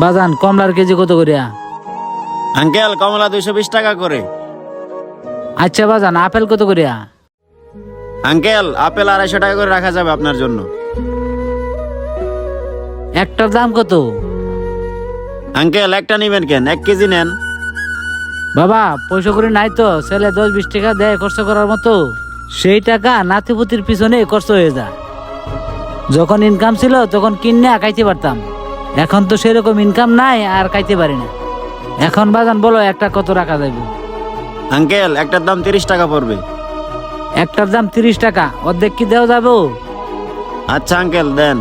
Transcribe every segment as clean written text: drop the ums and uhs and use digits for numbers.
বাজান কমলার কেজি কত করিয়া? আঙ্কেল কমলা 220 টাকা করে। আচ্ছা বাজান আপেল কত করিয়া? আঙ্কেল আপেল 250 টাকা করে রাখা যাবে আপনার জন্য। একটার দাম কত? আঙ্কেল একটা নিবেন কেন, 1 কেজি নেন। বাবা পয়সা করে নাই তো, ছেলে 10-20 টাকা দেয় খরচ করার মতো, সেই টাকা নাতিপুতির পিছনে খরচ হয়ে যায়। যখন ইনকাম ছিল তখন কিনে খাইতে পারতাম, এখন তো সেরকম ইনকাম নাই আর খাইতে পারি না। এখন বাজান বলো একটা কত রাখা যাবে? আঙ্কেল একটার দাম 30 টাকা পড়বে। একটার দাম 30 টাকা, অর্ধেক কি দেওয়া যাবো? আচ্ছা আঙ্কেল দেন।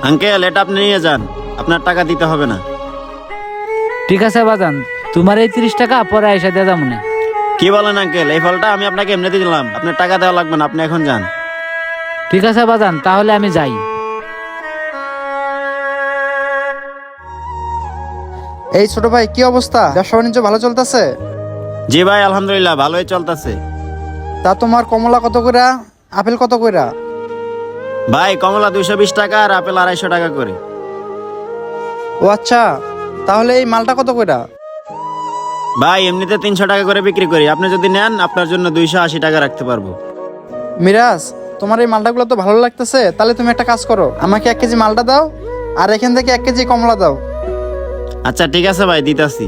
আঙ্কেল এটা আপনি নিয়ে যান, আপনার টাকা দিতে হবে না। ঠিক আছে বাজান, তোমার এই 30 টাকা পরে এসে দেওয়া মনে। কি বলেন আঙ্কেল, এই ফলটা আমি আপনাকে এমনিতে দিলাম, আপনার টাকা দেওয়া লাগবে না, আপনি এখন যান। ঠিক আছে বাজান, তাহলে আমি যাই। এই ছোট ভাই, কি অবস্থা? ব্যবসা বাণিজ্য ভালো চলতেছে? জি ভাই আলহামদুলিল্লাহ ভালোই চলতেছে। তা তোমার কমলা কত কইরা, আপেল কত কইরা? ভাই কমলা 220 টাকা আর আপেল 250 টাকা করে। ও আচ্ছা, তাহলে এই মালটা কত কইরা? ভাই এমনিতে 300 টাকা করে বিক্রি করি, আপনি যদি নেন আপনার জন্য 280 টাকা রাখতে পারবো। মিরাজ, তোমার এই মালটাগুলো তো ভালো লাগতেছে, তাহলে তুমি একটা কাজ করো, আমাকে 1 কেজি মালটা দাও আর এখান থেকে 1 কেজি কমলা দাও। আচ্ছা ঠিক আছে ভাই দিতাছি।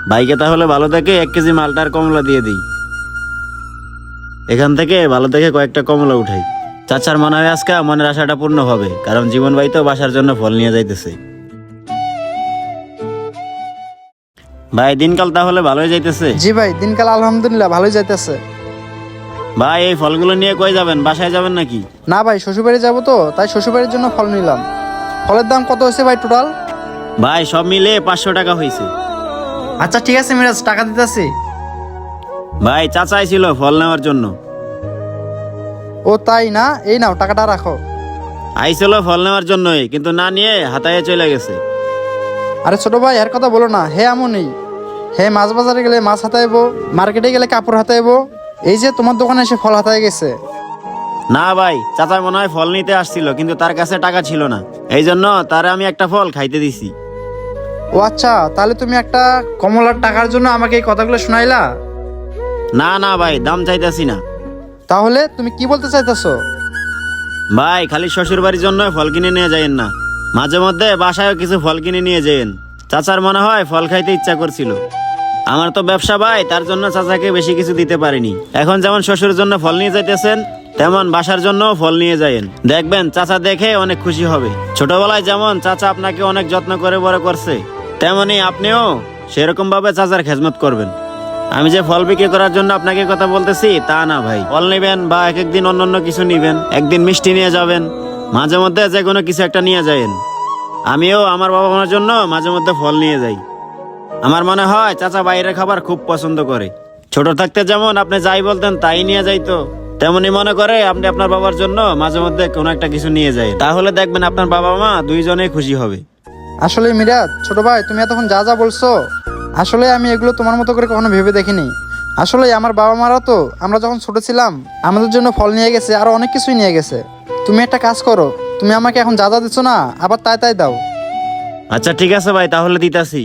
ভাইকে তাহলে ভালো থেকে 1 কেজি মালটার কমলা দিয়ে দিই। এখান থেকে ভালো থেকে কয়েকটা কমলা উঠাই। চাচার মনে হয় আজকে মনের আশাটা পূর্ণ হবে, কারণ জীবন ভাই তো বাসার জন্য ফল নিয়ে যাইতেছে। ভাই দিনকাল তাহলে ভালোই যাইতেছে? জি ভাই, দিনকাল আলহামদুলিল্লাহ ভালোই যাইতেছে। ভাই এই ফলগুলো নিয়ে কই যাবেন, বাসায় যাবেন নাকি? না ভাই, শ্বশুরবাড়ি যাবো তো, তাই শ্বশুরবাড়ির জন্য ফল নিলাম। ফলের দাম কত হয়েছে ভাই টোটাল? ভাই সব মিলে 500 টাকা হয়েছে। আচ্ছা ঠিক আছে মিরাজ, টাকা দিতেছি। ভাই চাচা ছিল ফল নেওয়ার জন্য। ও তাই না, এই নাও টাকাটা রাখো। আইছিল ফল নেওয়ার জন্যই, কিন্তু না নিয়ে হাতায়ে চলে গেছে। আরে ছোট ভাই, এর কথা বলো না, হে এমনই। হে মাছ বাজারে গেলে মাছ হাতাইবো, মার্কেটে গেলে কাপড় হাতাইবো, এই যে তোমার দোকানে এসে ফল হাতায় গেছে। না ভাই চাচা মনে হয় ফল নিতে আসছিল, কিন্তু তার কাছে টাকা ছিল না, এই জন্য তারে আমি একটা ফল খাইতে দিছি। ও আচ্ছা, তাহলে তুমি একটা কমলার টাকার জন্য আমাকে এই কথাগুলো শোনাইলা? না না ভাই দাম চাইতেছি না। তাহলে তুমি কি বলতে চাইতেছো? ভাই খালি শ্বশুর বাড়ির জন্য ফল কিনে নিয়ে যাইয়েন না, মাঝে মধ্যে বাসায়ও কিছু ফল কিনে নিয়ে যাইয়েন। চাচার মনে হয় ফল খাইতে ইচ্ছা করছিল। আমার তো ব্যবসা ভাই, তার জন্য চাচাকে বেশি কিছু দিতে পারিনি। এখন যেমন শ্বশুরের জন্য ফল নিয়ে যাইতেছেন, তেমন বাসার জন্য ফল নিয়ে যাইয়েন, দেখবেন চাচা দেখে অনেক খুশি হবে। ছোটবেলায় যেমন চাচা আপনাকে অনেক যত্ন করে বড় করছে, তেমনি আপনিও সেরকম ভাবে চাচার খেজমত করবেন। আমি যে ফল বিক্রি করার জন্য আপনাকে কথা বলতেছি তা না ভাই, ফল নিবেন বা এক একদিন অন্য কিছু নিবেন, একদিন মিষ্টি নিয়ে যাবেন, মাঝে মধ্যে যে কোনো কিছু একটা নিয়ে যাইয়েন। আমিও আমার বাবা মার জন্য মাঝে মধ্যে ফল নিয়ে যাই। আমার মনে হয় চাচা বাইরের খাবার খুব পছন্দ করে। ছোট থাকতে যেমন আপনি যাই বলতেন তাই নিয়ে যাইতো, তেমনি মনে করে আপনি আপনার বাবার জন্য মাঝে মধ্যে কোনো একটা কিছু নিয়ে যায়, তাহলে দেখবেন আপনার বাবা মা দুইজনেই খুশি হবে। আসলে মিরাজ, ছোট ভাই তুমি এতক্ষণ যা যা বলছো, আসলে আমি এগুলো তোমার মতো করে কখনো ভেবে দেখিনি। আসলে আমার বাবা মারা তো আমরা যখন ছোট ছিলাম আমাদের জন্য ফল নিয়ে গেছে, আরো অনেক কিছুই নিয়ে গেছে। তুমি একটা কাজ করো, তুমি আমাকে এখন যা যা দিচ্ছ না আবার তাই তাই দাও। আচ্ছা ঠিক আছে ভাই তাহলে দিতাছি।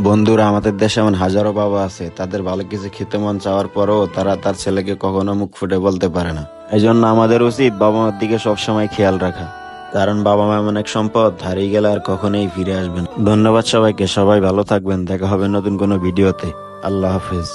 বন্ধুরা, আমাদের দেশে এমন হাজারো বাবা আছে, তাদের ভালো কিছু খেতে মন চাওয়ার পরও তারা তার ছেলেকে কখনো মুখ ফুটে বলতে পারে না। এই জন্য আমাদের উচিত বাবা মার দিকে সবসময় খেয়াল রাখা, কারণ বাবা মা এমন এক সম্পদ, হারিয়ে গেলে আর কখনোই ফিরে আসবেন। ধন্যবাদ সবাইকে, সবাই ভালো থাকবেন, দেখা হবে নতুন কোনো ভিডিওতে। আল্লাহ হাফেজ।